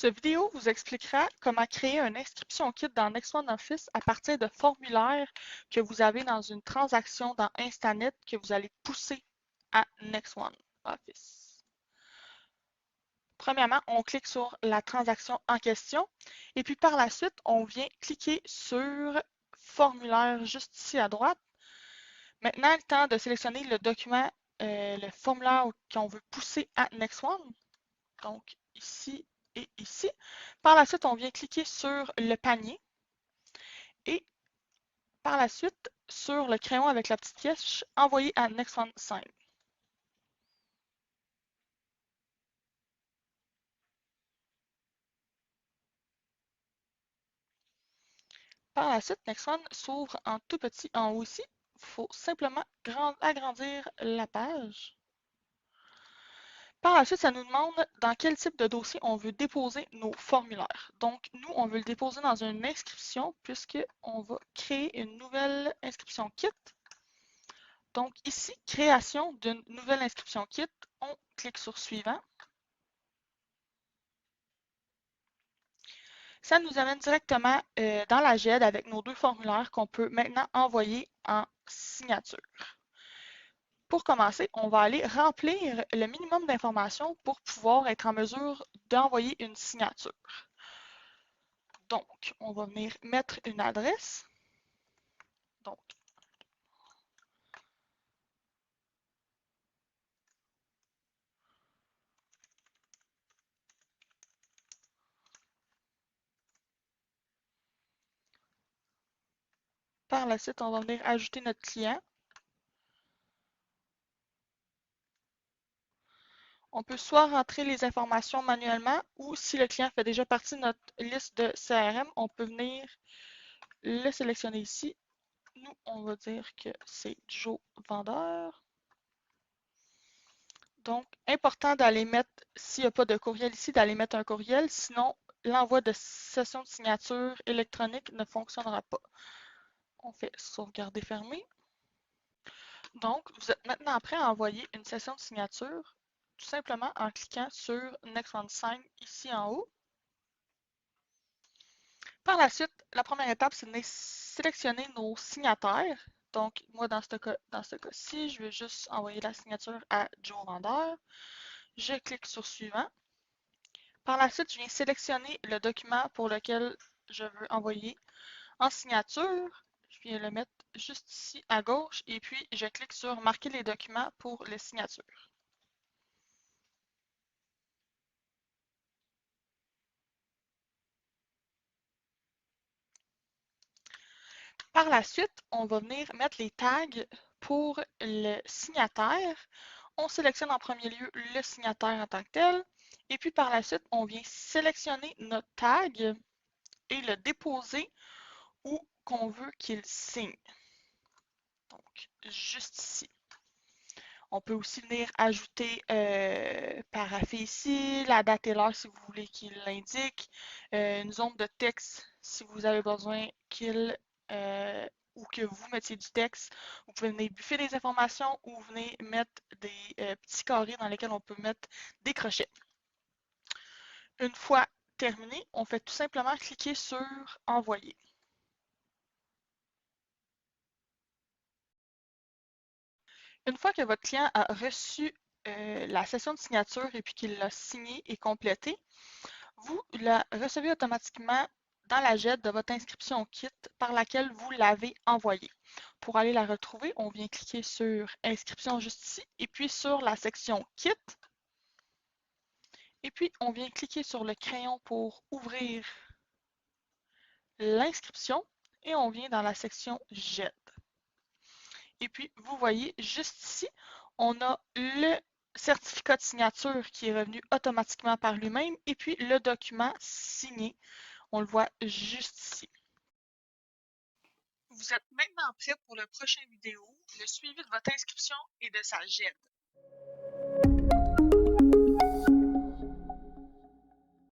Ce vidéo vous expliquera comment créer une inscription kit dans Next1 Office à partir de formulaires que vous avez dans une transaction dans Instanet que vous allez pousser à Next1 Office. Premièrement, on clique sur la transaction en question et puis par la suite, on vient cliquer sur formulaire juste ici à droite. Maintenant, le temps de sélectionner le document, le formulaire qu'on veut pousser à Next1. Donc ici et ici. Par la suite, on vient cliquer sur le panier et par la suite sur le crayon avec la petite flèche envoyer à Next1 Sign. Par la suite, Next1 s'ouvre en tout petit en haut ici. Il faut simplement agrandir la page. Par la suite, ça nous demande dans quel type de dossier on veut déposer nos formulaires. Donc, nous, on veut le déposer dans une inscription puisqu'on va créer une nouvelle inscription kit. Donc ici, création d'une nouvelle inscription kit, on clique sur suivant. Ça nous amène directement dans la GED avec nos deux formulaires qu'on peut maintenant envoyer en signature. Pour commencer, on va aller remplir le minimum d'informations pour pouvoir être en mesure d'envoyer une signature. Donc, on va venir mettre une adresse. Donc, par la suite, on va venir ajouter notre client. On peut soit rentrer les informations manuellement ou si le client fait déjà partie de notre liste de CRM, on peut venir le sélectionner ici. Nous, on va dire que c'est Joe Vendeur. Donc, important d'aller mettre, s'il n'y a pas de courriel ici, d'aller mettre un courriel, sinon l'envoi de session de signature électronique ne fonctionnera pas. On fait sauvegarder fermé. Donc, vous êtes maintenant prêt à envoyer une session de signature tout simplement en cliquant sur Next One Sign ici en haut. Par la suite, la première étape, c'est de sélectionner nos signataires. Donc, moi, dans ce cas-ci, je vais juste envoyer la signature à Joe Vendeur. Je clique sur Suivant. Par la suite, je viens sélectionner le document pour lequel je veux envoyer en signature. Je viens le mettre juste ici à gauche et puis je clique sur Marquer les documents pour les signatures. Par la suite, on va venir mettre les tags pour le signataire. On sélectionne en premier lieu le signataire en tant que tel. Et puis par la suite, on vient sélectionner notre tag et le déposer où qu'on veut qu'il signe. Donc, juste ici. On peut aussi venir ajouter, parapher ici, la date et l'heure si vous voulez qu'il l'indique, une zone de texte si vous avez besoin qu'il ou que vous mettiez du texte. Vous pouvez venir buffer des informations ou venir mettre des petits carrés dans lesquels on peut mettre des crochets. Une fois terminé, on fait tout simplement cliquer sur Envoyer. Une fois que votre client a reçu la session de signature et puis qu'il l'a signée et complétée, vous la recevez automatiquement dans la GED de votre inscription kit par laquelle vous l'avez envoyée. Pour aller la retrouver, on vient cliquer sur Inscription juste ici et puis sur la section Kit. Et puis, on vient cliquer sur le crayon pour ouvrir l'inscription et on vient dans la section GED. Et puis, vous voyez juste ici, on a le certificat de signature qui est revenu automatiquement par lui-même et puis le document signé. On le voit juste ici. Vous êtes maintenant prêt pour le prochain vidéo, le suivi de votre inscription et de sa GED.